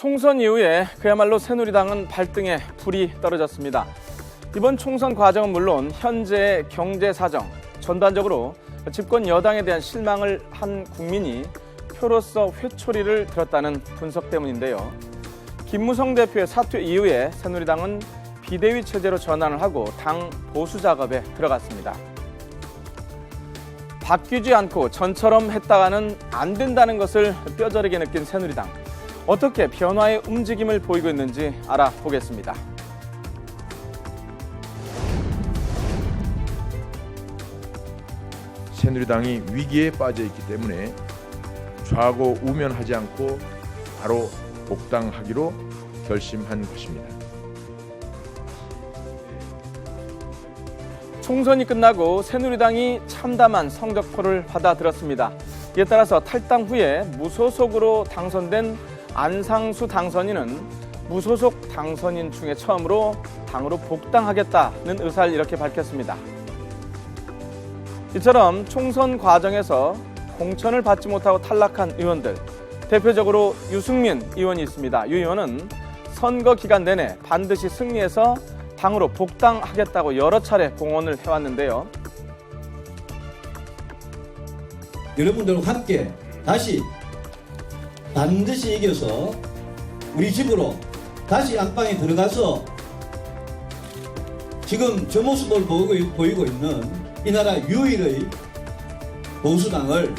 총선 이후에 그야말로 새누리당은 발등에 불이 떨어졌습니다. 이번 총선 과정은 물론 현재의 경제 사정, 전반적으로 집권 여당에 대한 실망을 한 국민이 표로서 회초리를 들었다는 분석 때문인데요. 김무성 대표의 사퇴 이후에 새누리당은 비대위 체제로 전환을 하고 당 보수 작업에 들어갔습니다. 바뀌지 않고 전처럼 했다가는 안 된다는 것을 뼈저리게 느낀 새누리당. 어떻게 변화의 움직임을 보이고 있는지 알아보겠습니다. 새누리당이 위기에 빠져 있기 때문에 좌고 우면하지 않고 바로 복당하기로 결심한 것입니다. 총선이 끝나고 새누리당이 참담한 성적표를 받아들였습니다. 이에 따라서 탈당 후에 무소속으로 당선된 안상수 당선인은 무소속 당선인 중에 처음으로 당으로 복당하겠다는 의사를 이렇게 밝혔습니다. 이처럼 총선 과정에서 공천을 받지 못하고 탈락한 의원들, 대표적으로 유승민 의원이 있습니다. 유 의원은 선거 기간 내내 반드시 승리해서 당으로 복당하겠다고 여러 차례 공언을 해왔는데요. 여러분들과 함께 다시 반드시 이겨서 우리 집으로 다시 안방에 들어가서 지금 저 모습을 보이고 있는 이 나라 유일의 보수당을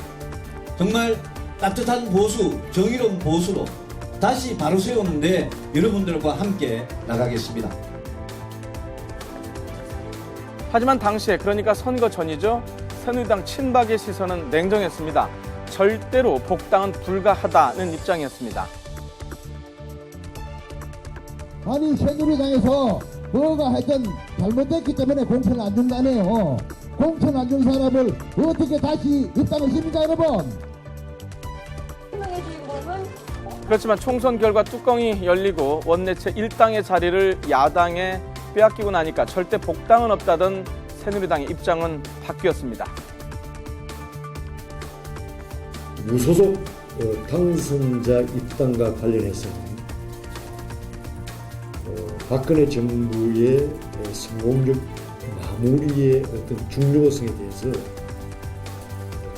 정말 따뜻한 보수, 정의로운 보수로 다시 바로 세우는데 여러분들과 함께 나가겠습니다. 하지만 당시에, 그러니까 선거 전이죠, 새누리당 친박의 시선은 냉정했습니다. 절대로 복당은 불가하다는 입장이었습니다. 아니 새누리당에서 뭐가 하여튼 잘못됐기 때문에 공천을 안 준다네요. 공천 안 준 사람을 어떻게 다시 입당을 십니까 여러분? 그렇지만 총선 결과 뚜껑이 열리고 원내체 1당의 자리를 야당에 빼앗기고 나니까 절대 복당은 없다던 새누리당의 입장은 바뀌었습니다. 무소속 당선자 입당과 관련해서는 박근혜 정부의 성공적 마무리의 어떤 중요성에 대해서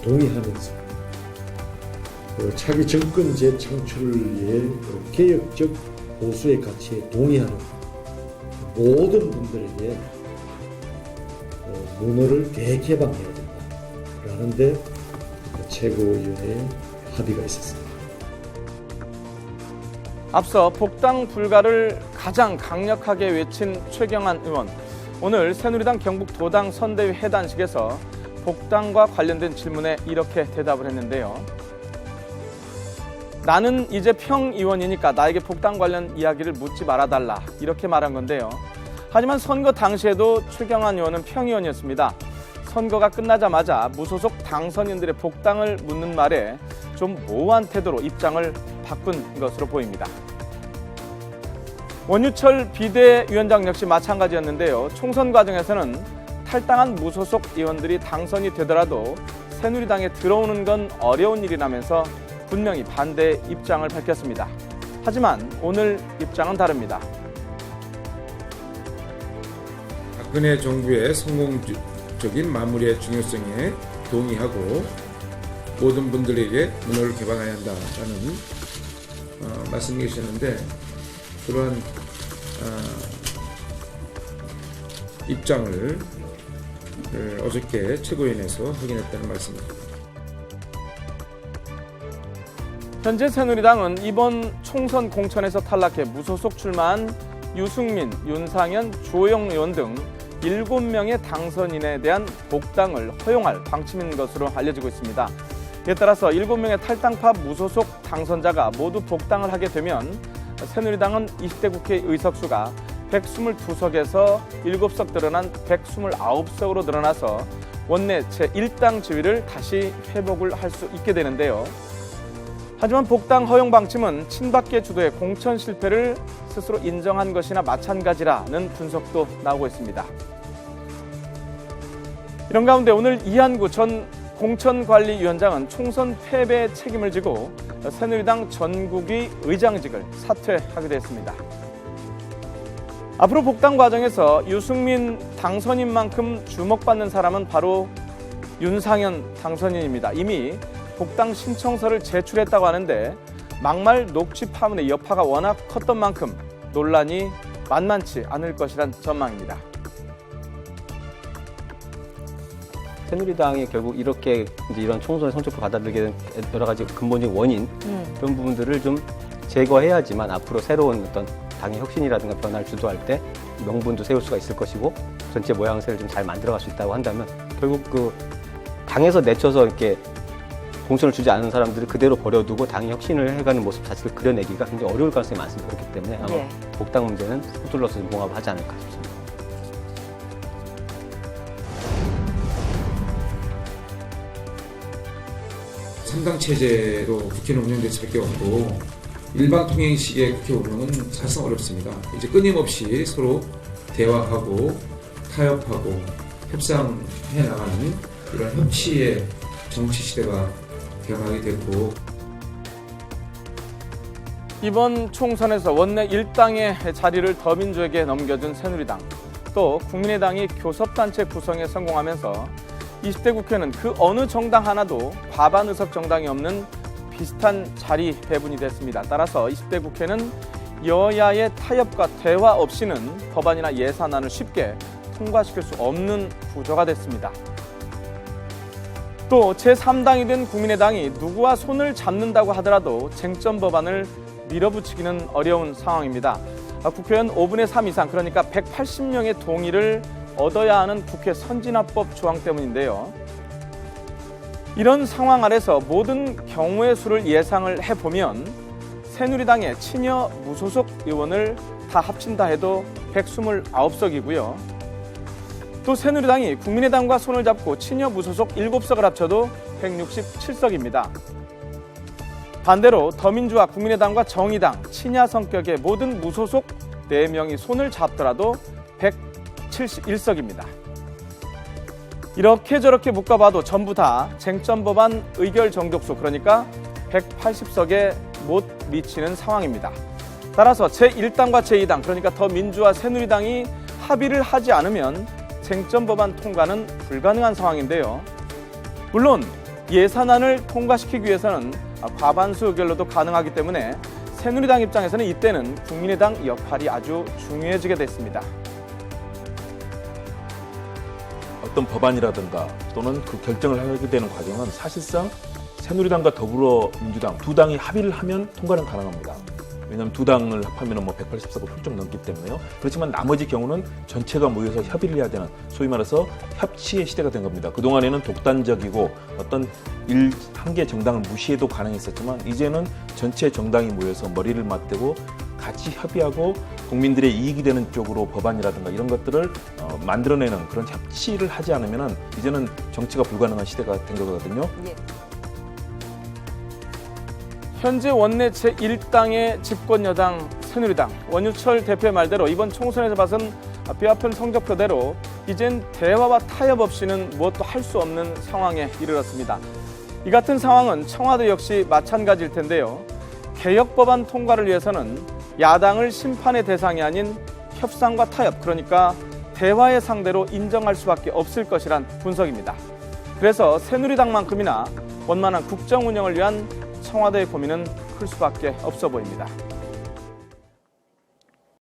동의하면서 차기 정권 재창출을 위해 개혁적 보수의 가치에 동의하는 모든 분들에게 문호를 대개방해야 된다라는데 최고위원회의 합의가 있었습니다. 앞서 복당 불가를 가장 강력하게 외친 최경환 의원. 오늘 새누리당 경북도당 선대위 해단식에서 복당과 관련된 질문에 이렇게 대답을 했는데요. 나는 이제 평의원이니까 나에게 복당 관련 이야기를 묻지 말아달라, 이렇게 말한 건데요. 하지만 선거 당시에도 최경환 의원은 평의원이었습니다. 선거가 끝나자마자 무소속 당선인들의 복당을 묻는 말에 좀 모호한 태도로 입장을 바꾼 것으로 보입니다. 원유철 비대위원장 역시 마찬가지였는데요. 총선 과정에서는 탈당한 무소속 의원들이 당선이 되더라도 새누리당에 들어오는 건 어려운 일이라면서 분명히 반대 입장을 밝혔습니다. 하지만 오늘 입장은 다릅니다. 박근혜 정부의 성공적인 마무리의 중요성에 동의하고 모든 분들에게 문호를 개방해야 한다라는 말씀이 계셨는데, 그러한 입장을 어저께 최고위원회에서 확인했다는 말씀입니다. 현재 새누리당은 이번 총선 공천에서 탈락해 무소속 출마한 유승민, 윤상현, 조영 의원 등 7명의 당선인에 대한 복당을 허용할 방침인 것으로 알려지고 있습니다. 이에 따라서 7명의 탈당파 무소속 당선자가 모두 복당을 하게 되면 새누리당은 20대 국회 의석수가 122석에서 7석 늘어난 129석으로 늘어나서 원내 제1당 지위를 다시 회복을 할 수 있게 되는데요. 하지만 복당 허용 방침은 친박계 주도의 공천 실패를 스스로 인정한 것이나 마찬가지라는 분석도 나오고 있습니다. 이런 가운데 오늘 이한구 전 공천관리위원장은 총선 패배의 책임을 지고 새누리당 전국위 의장직을 사퇴하기도 했습니다. 앞으로 복당 과정에서 유승민 당선인만큼 주목받는 사람은 바로 윤상현 당선인입니다. 이미 복당 신청서를 제출했다고 하는데 막말 녹취 파문의 여파가 워낙 컸던 만큼 논란이 만만치 않을 것이란 전망입니다. 새누리당이 결국 이렇게 이제 이런 총선의 성적표 받아들이게 된 여러 가지 근본적인 원인 그런 부분들을 좀 제거해야지만 앞으로 새로운 어떤 당의 혁신이라든가 변화를 주도할 때 명분도 세울 수가 있을 것이고 전체 모양새를 좀 잘 만들어갈 수 있다고 한다면 결국 그 당에서 내쳐서 이렇게 공천을 주지 않은 사람들을 그대로 버려두고 당의 혁신을 해가는 모습 자체를 그려내기가 굉장히 어려울 가능성이 많습니다. 그렇기 때문에 아마 복당 문제는 서둘러서 좀 봉합하지 않을까 싶습니다. 삼당 체제로 국회는 운영될 수밖에 없고 일방 통행식의 국회 운영은 사실상 어렵습니다. 이제 끊임없이 서로 대화하고 타협하고 협상해 나가는 이런 협치의 정치 시대가 변하게 됐고 이번 총선에서 원내 1당의 자리를 더민주에게 넘겨준 새누리당, 또 국민의당이 교섭단체 구성에 성공하면서 20대 국회는 그 어느 정당 하나도 과반 의석 정당이 없는 비슷한 자리 배분이 됐습니다. 따라서 20대 국회는 여야의 타협과 대화 없이는 법안이나 예산안을 쉽게 통과시킬 수 없는 구조가 됐습니다. 또 제3당이 된 국민의당이 누구와 손을 잡는다고 하더라도 쟁점 법안을 밀어붙이기는 어려운 상황입니다. 국회의원 5분의 3 이상, 그러니까 180명의 동의를 얻어야 하는 국회 선진화법 조항 때문인데요. 이런 상황 아래서 모든 경우의 수를 예상을 해보면 새누리당의 친여 무소속 의원을 다 합친다 해도 129석이고요. 또 새누리당이 국민의당과 손을 잡고 친여 무소속 7석을 합쳐도 167석입니다. 반대로 더민주와 국민의당과 정의당, 친야 성격의 모든 무소속 4명이 손을 잡더라도 171석입니다. 이렇게 저렇게 묶어봐도 전부 다 쟁점 법안 의결 정족수, 그러니까 180석에 못 미치는 상황입니다. 따라서 제1당과 제2당, 그러니까 더민주와 새누리당이 합의를 하지 않으면 쟁점 법안 통과는 불가능한 상황인데요. 물론 예산안을 통과시키기 위해서는 과반수 의결로도 가능하기 때문에 새누리당 입장에서는 이때는 국민의당 역할이 아주 중요해지게 됐습니다. 어떤 법안이라든가 또는 그 결정을 하게 되는 과정은 사실상 새누리당과 더불어민주당 두 당이 합의를 하면 통과는 가능합니다. 왜냐하면 두 당을 합하면 180석을 훌쩍 넘기 때문에요. 그렇지만 나머지 경우는 전체가 모여서 협의를 해야 되는, 소위 말해서 협치의 시대가 된 겁니다. 그동안에는 독단적이고 어떤 한 개 정당을 무시해도 가능했었지만 이제는 전체 정당이 모여서 머리를 맞대고 같이 협의하고 국민들의 이익이 되는 쪽으로 법안이라든가 이런 것들을 만들어내는 그런 협치를 하지 않으면 이제는 정치가 불가능한 시대가 된 거거든요. 현재 원내 제1당의 집권여당 새누리당, 원유철 대표의 말대로 이번 총선에서 봐선 뼈아픈 성적표대로 이젠 대화와 타협 없이는 무엇도 할 수 없는 상황에 이르렀습니다. 이 같은 상황은 청와대 역시 마찬가지일 텐데요. 개혁 법안 통과를 위해서는 야당을 심판의 대상이 아닌 협상과 타협, 그러니까 대화의 상대로 인정할 수밖에 없을 것이란 분석입니다. 그래서 새누리당만큼이나 원만한 국정 운영을 위한 청와대의 고민은 클 수밖에 없어 보입니다.